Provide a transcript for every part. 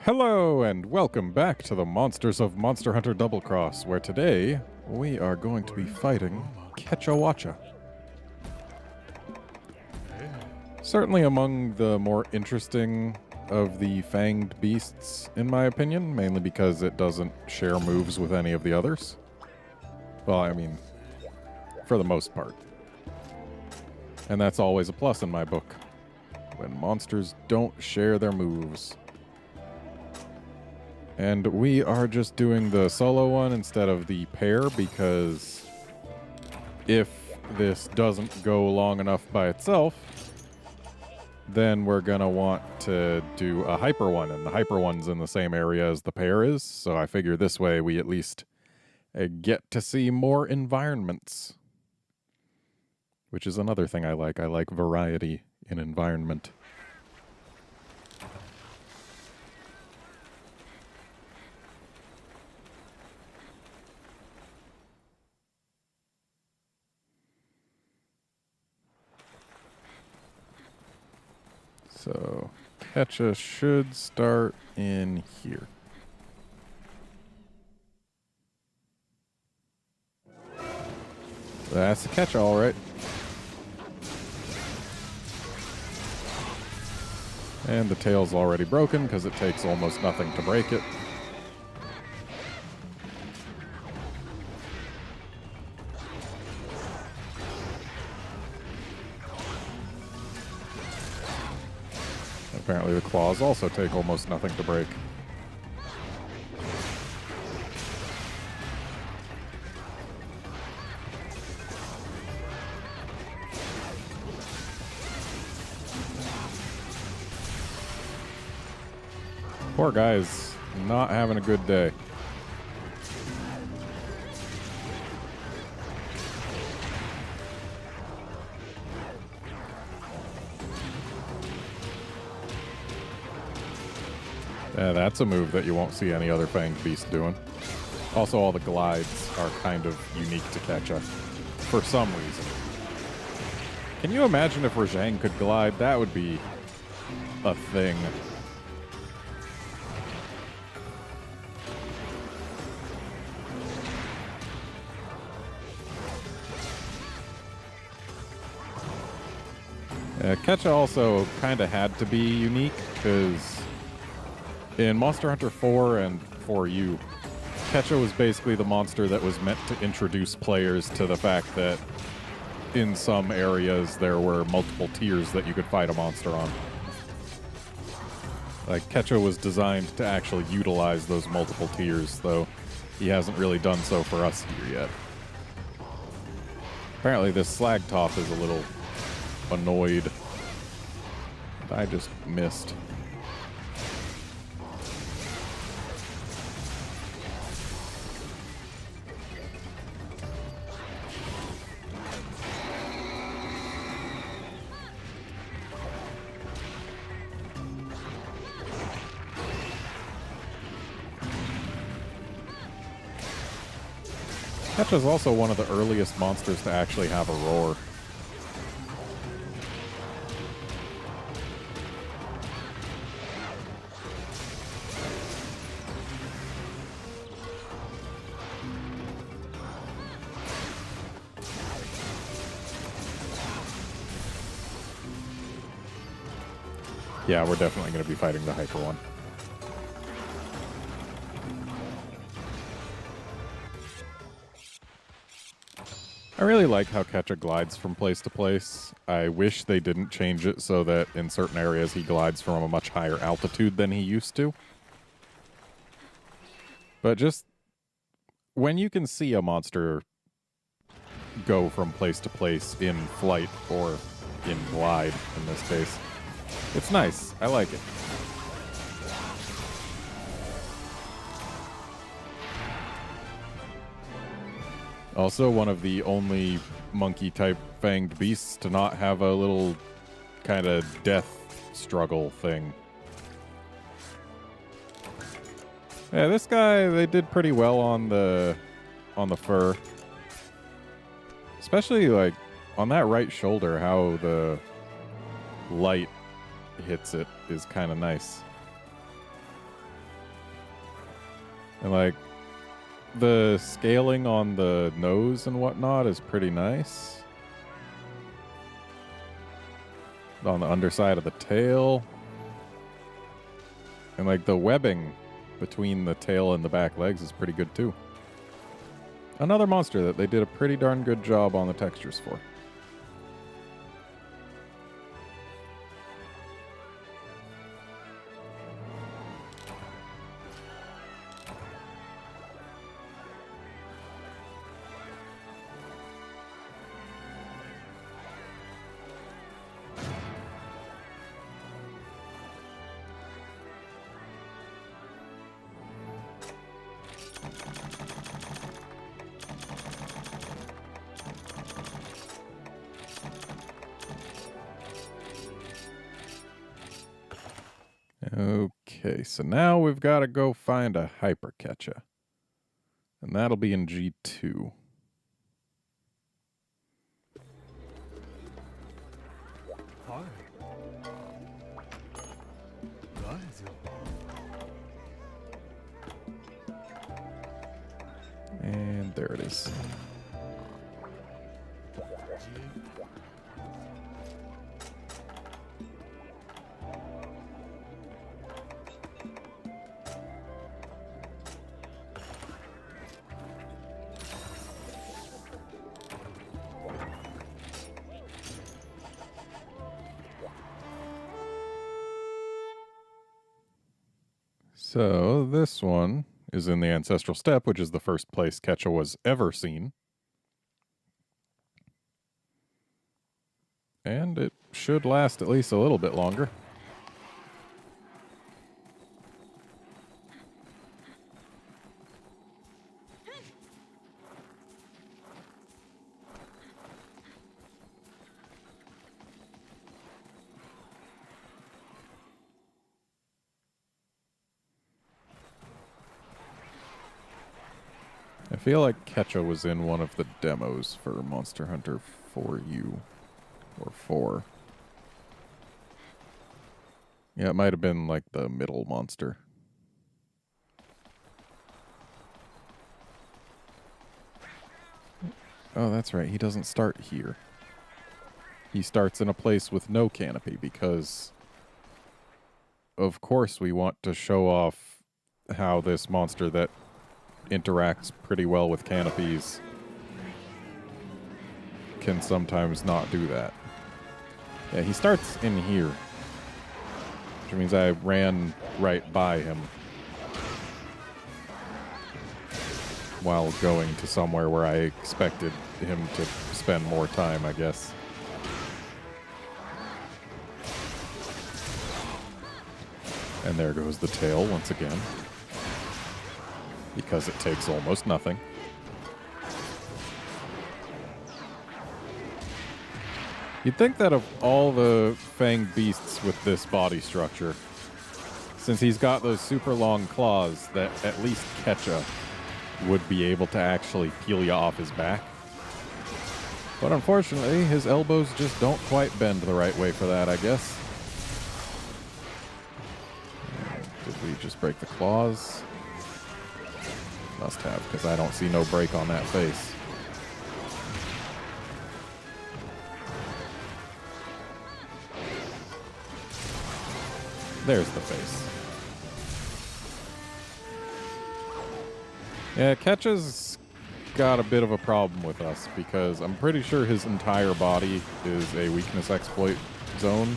Hello and welcome back to the Monsters of Monster Hunter Double Cross, where today we are going to be fighting Kecha Wacha. Certainly among the more interesting of the fanged beasts, in my opinion, mainly because it doesn't share moves with any of the others. Well, I mean, for the most part. And that's always a plus in my book, when monsters don't share their moves. And we are just doing the solo one instead of the pair because if this doesn't go long enough by itself, then we're going to want to do a hyper one, and the hyper one's in the same area as the pair is, so I figure this way we at least get to see more environments, which is another thing I like. I like variety in environment. So, Kecha should start in here. That's the Kecha, all right. And the tail's already broken because it takes almost nothing to break it. Apparently the claws also take almost nothing to break. Poor guy's not having a good day. Yeah, that's a move that you won't see any other fanged beast doing. Also, all the glides are kind of unique to Kecha, for some reason. Can you imagine if Rajang could glide? That would be a thing. Kecha also kind of had to be unique, because in Monster Hunter 4 and 4U, Kecha was basically the monster that was meant to introduce players to the fact that in some areas there were multiple tiers that you could fight a monster on. Like, Kecha was designed to actually utilize those multiple tiers, though he hasn't really done so for us here yet. Apparently this slag top is a little annoyed. I just missed. Kecha's also one of the earliest monsters to actually have a roar. Yeah, we're definitely going to be fighting the hyper one. I really like how Kecha glides from place to place. I wish they didn't change it so that in certain areas he glides from a much higher altitude than he used to. But just when you can see a monster go from place to place in flight or in glide, in this case, it's nice. I like it. Also, one of the only monkey-type fanged beasts to not have a little kind of death struggle thing. Yeah, this guy, they did pretty well on the fur. Especially, like, on that right shoulder, how the light hits it is kind of nice. And like the scaling on the nose and whatnot is pretty nice. On the underside of the tail. And like the webbing between the tail and the back legs is pretty good too. Another monster that they did a pretty darn good job on the textures for. Okay, so now we've got to go find a Hyper Kecha. And that'll be in G2. And there it is. So this one is in the Ancestral Steppe, which is the first place Kecha was ever seen. And it should last at least a little bit longer. I feel like Kecha was in one of the demos for Monster Hunter 4U or 4. Yeah, it might have been like the middle monster. Oh, that's right. He doesn't start here. He starts in a place with no canopy because, of course, we want to show off how this monster that interacts pretty well with canopies can sometimes not do that. Yeah, he starts in here, which means I ran right by him while going to somewhere where I expected him to spend more time, I guess. And there goes the tail once again, because it takes almost nothing. You'd think that of all the fanged beasts with this body structure, since he's got those super long claws, that at least Kecha would be able to actually peel you off his back. But unfortunately, his elbows just don't quite bend the right way for that, I guess. Did we just break the claws? Must have, because I don't see no break on that face. There's the face. Yeah, Kecha's got a bit of a problem with us because I'm pretty sure his entire body is a weakness exploit zone.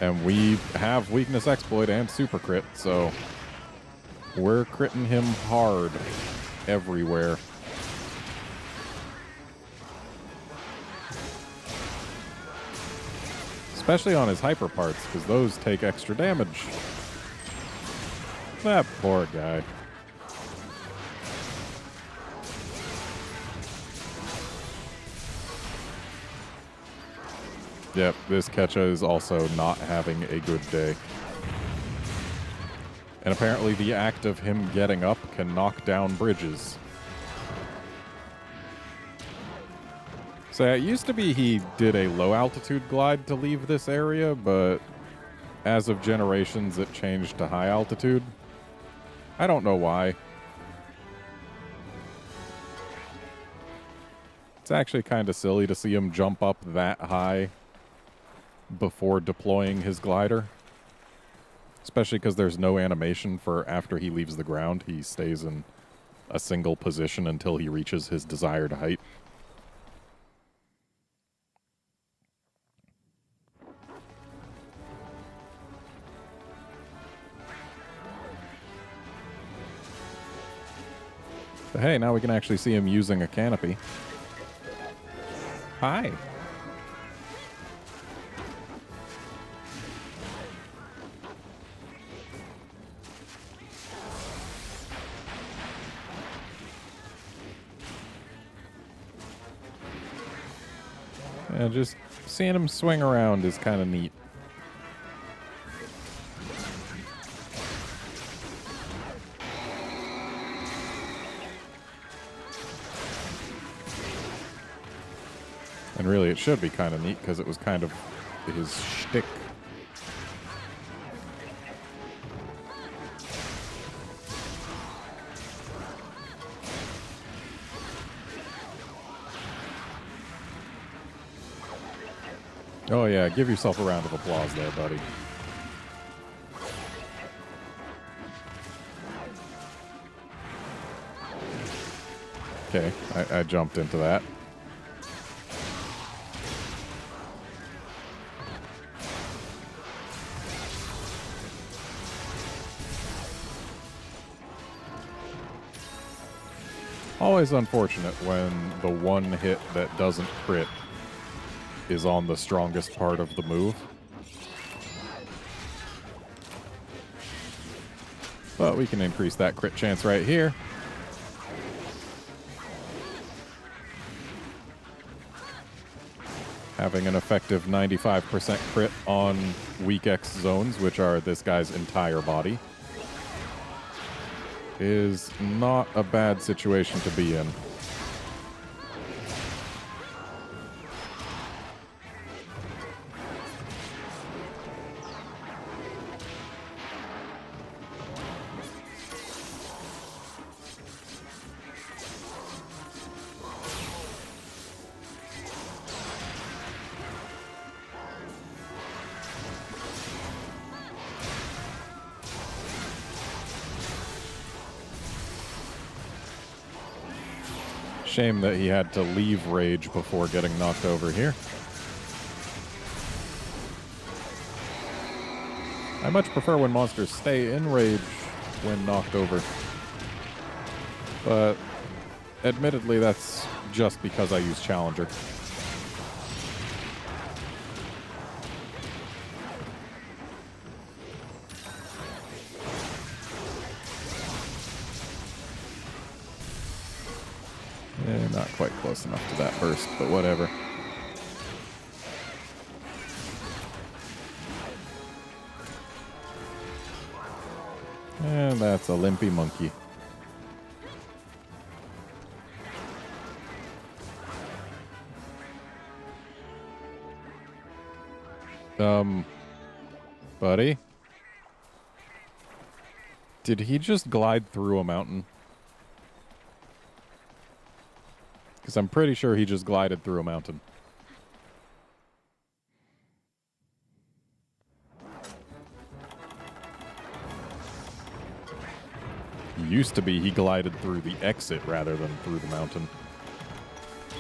And we have weakness exploit and super crit, so we're critting him hard everywhere. Especially on his hyper parts, because those take extra damage. That poor guy. Yep, this Kecha is also not having a good day. And apparently the act of him getting up can knock down bridges. So it used to be he did a low altitude glide to leave this area, but as of generations it changed to high altitude. I don't know why. It's actually kind of silly to see him jump up that high before deploying his glider. Especially because there's no animation for after he leaves the ground. He stays in a single position until he reaches his desired height. But hey, now we can actually see him using a canopy. Hi. Yeah, just seeing him swing around is kind of neat. And really, it should be kind of neat because it was kind of his shtick. Oh yeah, give yourself a round of applause there, buddy. Okay, I jumped into that. Always unfortunate when the one hit that doesn't crit is on the strongest part of the move. But we can increase that crit chance right here. Having an effective 95% crit on weak X zones, which are this guy's entire body, is not a bad situation to be in. Shame that he had to leave rage before getting knocked over here. I much prefer when monsters stay in rage when knocked over. But admittedly, that's just because I use Challenger. Not quite close enough to that burst, but whatever. And that's a limpy monkey. Buddy? Did he just glide through a mountain? Because I'm pretty sure he just glided through a mountain. Used to be he glided through the exit rather than through the mountain.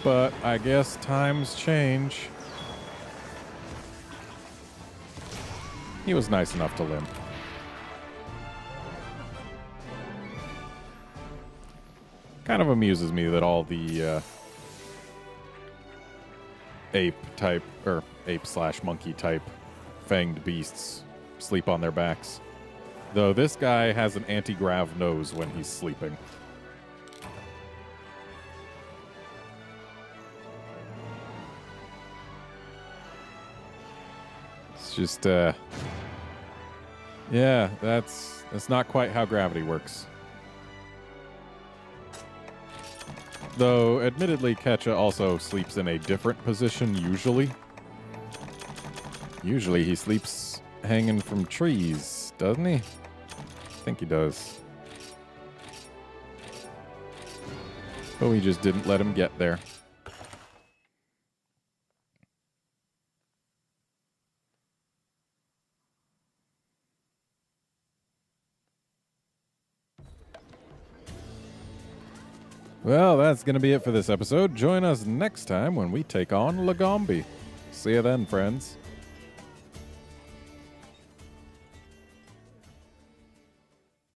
But I guess times change. He was nice enough to limp. Kind of amuses me that all the ape-type, or ape/monkey type fanged beasts sleep on their backs. Though this guy has an anti-grav nose when he's sleeping. It's just, yeah, that's not quite how gravity works. Though, admittedly, Kecha also sleeps in a different position, usually. Usually he sleeps hanging from trees, doesn't he? I think he does. But we just didn't let him get there. Well, that's going to be it for this episode. Join us next time when we take on Lagombi. See you then, friends.